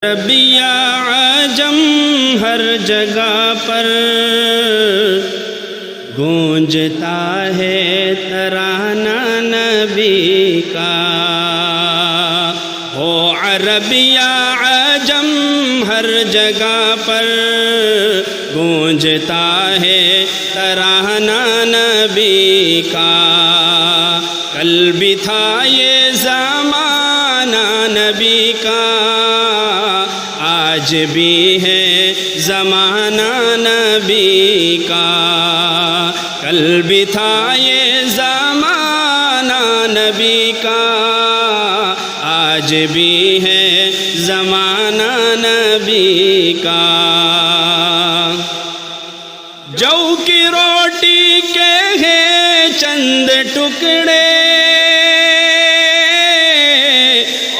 عربی عجم ہر جگہ پر گونجتا ہے ترانہ نبی کا، ہو عربی عجم ہر جگہ پر گونجتا ہے ترانہ نبی کا۔ کل بھی تھا یہ زمانہ نبی کا، آج بھی ہے زمانہ نبی کا۔ کل بھی تھا یہ زمانہ نبی کا، آج بھی ہے زمانہ نبی کا۔ جو کی روٹی کے ہیں چند ٹکڑے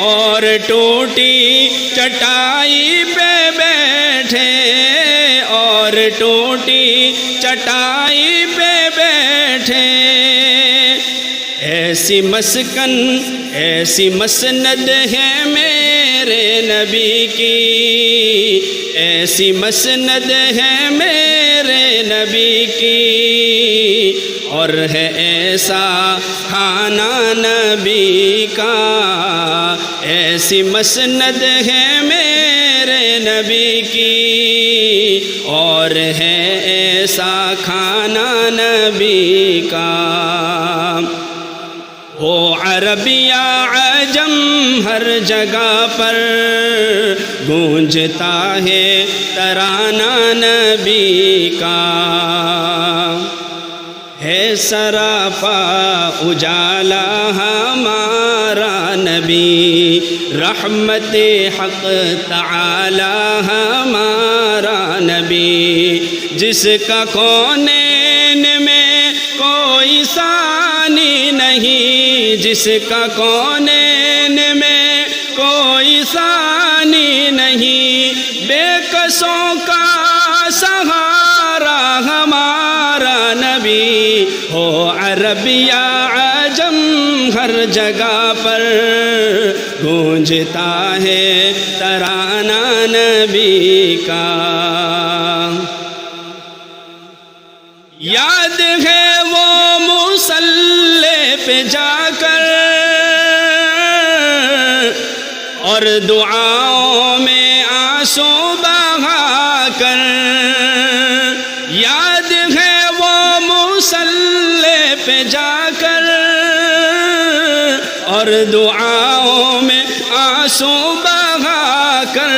اور ٹوٹی چٹائی پہ بیٹھے، اور ٹوٹی چٹائی پہ بیٹھے۔ ایسی مسکن ایسی مسند ہے میرے نبی کی، ایسی مسند ہے میرے نبی کی، اور ہے ایسا کھانا نبی کا، ایسی مسند ہے میرے نبی کی، اور ہے ایسا کھانا نبی کا۔ وہ عربی عجم ہر جگہ پر گونجتا ہے ترانہ نبی کا۔ ہے سراپا اجالا ہمارا نبی، رحمت حق تعالی ہمارا نبی، جس کا کونین میں کوئی ثانی نہیں، جس کا کونین میں کوئی ثانی نہیں، بے کسوں کا سہارا ہمارا نبی، ہو عربی عجم ہر جگہ پر گونجتا ہے ترانہ نبی کا۔ یاد ہے وہ مصلی پہ جا کر اور دعاؤں میں آنسو بہا کر، یاد ہے وہ مصلی پہ جا کر اور دعاؤں میں آنسو بہا کر،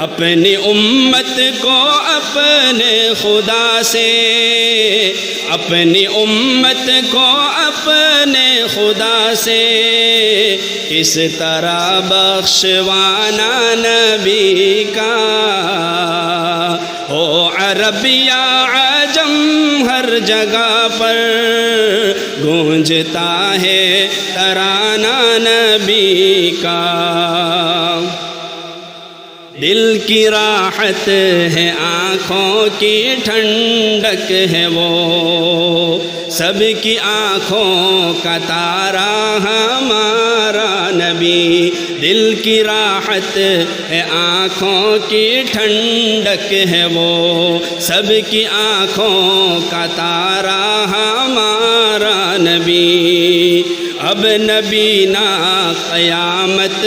اپنی امت کو اپنے خدا سے، اپنی امت کو اپنے خدا سے کس طرح بخشوانا نبی کا۔ ہو عربی عجم ہر جگہ پر گونجتا ہے ترانہ نبی کا۔ دل کی راحت ہے آنکھوں کی ٹھنڈک ہے وہ، سب کی آنکھوں کا تارا ہمارا نبی، دل کی راحت ہے آنکھوں کی ٹھنڈک ہے وہ، سب کی آنکھوں کا تارا ہمارا نبی۔ اب نبی نا قیامت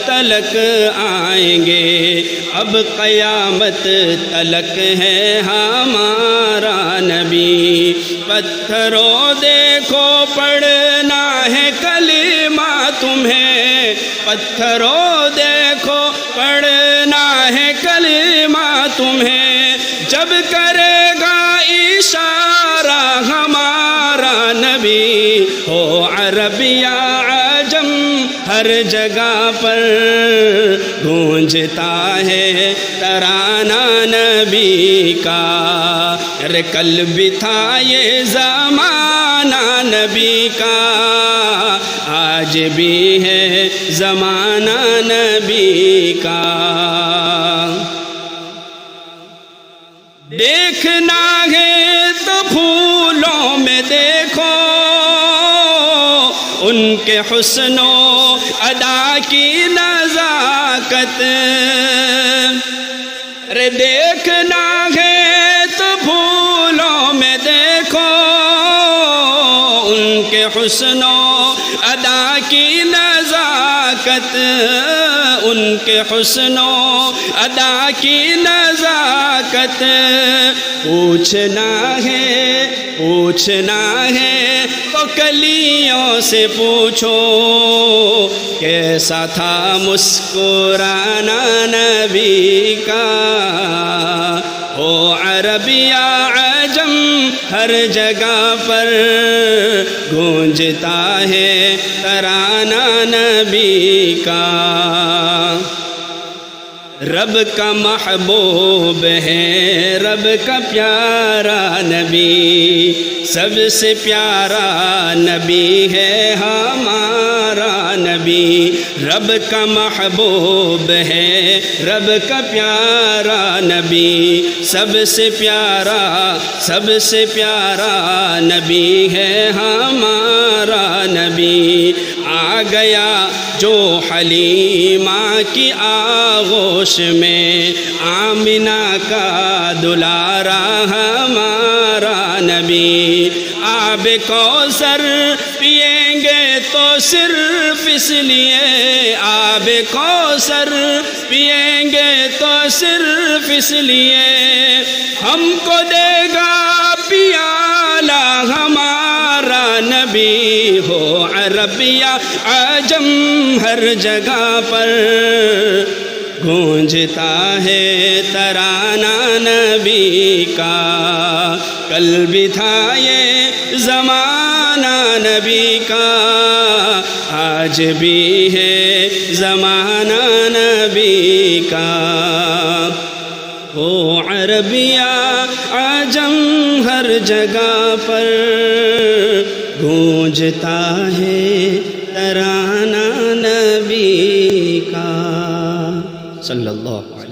تلک آئیں گے، اب قیامت تلک ہے ہمارا نبی۔ پتھروں دیکھو پڑھنا ہے کلمہ تمہیں، پتھروں دیکھو پڑھنا ہے کلمہ تمہیں، جب کرے گا اشارہ ہمارا نبی، ہو عربی عجم ہر جگہ پر گونجتا ہے ترانہ نبی کا۔ ارے کل بھی تھا یہ زمانہ نبی کا، آج بھی ہے زمانہ نبی کا۔ دیکھنا ہے تو پھولوں میں دیکھو ان کے حسن و ادا کی نظر نزاکت رے دیکھنا ہے تو پھولوں میں دیکھو ان کے حسن و ادا کی نزاکت ان کے حسن و ادا کی نزاکت پوچھنا ہے تو کلیوں سے پوچھو کیسا تھا مسکرانا نبی کا او عرب یا عجم ہر جگہ پر گونجتا ہے ترانہ نبی کا رب کا محبوب ہے رب کا پیارا نبی سب سے پیارا نبی ہے ہمارا نبی رب کا محبوب ہے رب کا پیارا نبی سب سے پیارا نبی ہے ہمارا نبی آ گیا جو حلیمہ کی آغوش میں آمنہ کا دلارا ہمارا نبی آب کوثر پئیں گے تو صرف اس لیے آب کوثر پئیں گے تو صرف اس لیے ہم کو دے گا پیالہ ہمارا نبی ہو عرب یا عجم ہر جگہ پر گونجتا ہے ترانہ نبی کا کل بھی تھا یہ زمانہ نبی کا آج بھی ہے زمانہ نبی کا ہو عرب یا عجم ہر جگہ پر گونجتا ہے ترانہ نبی کا صلی اللہ علیہ وسلم.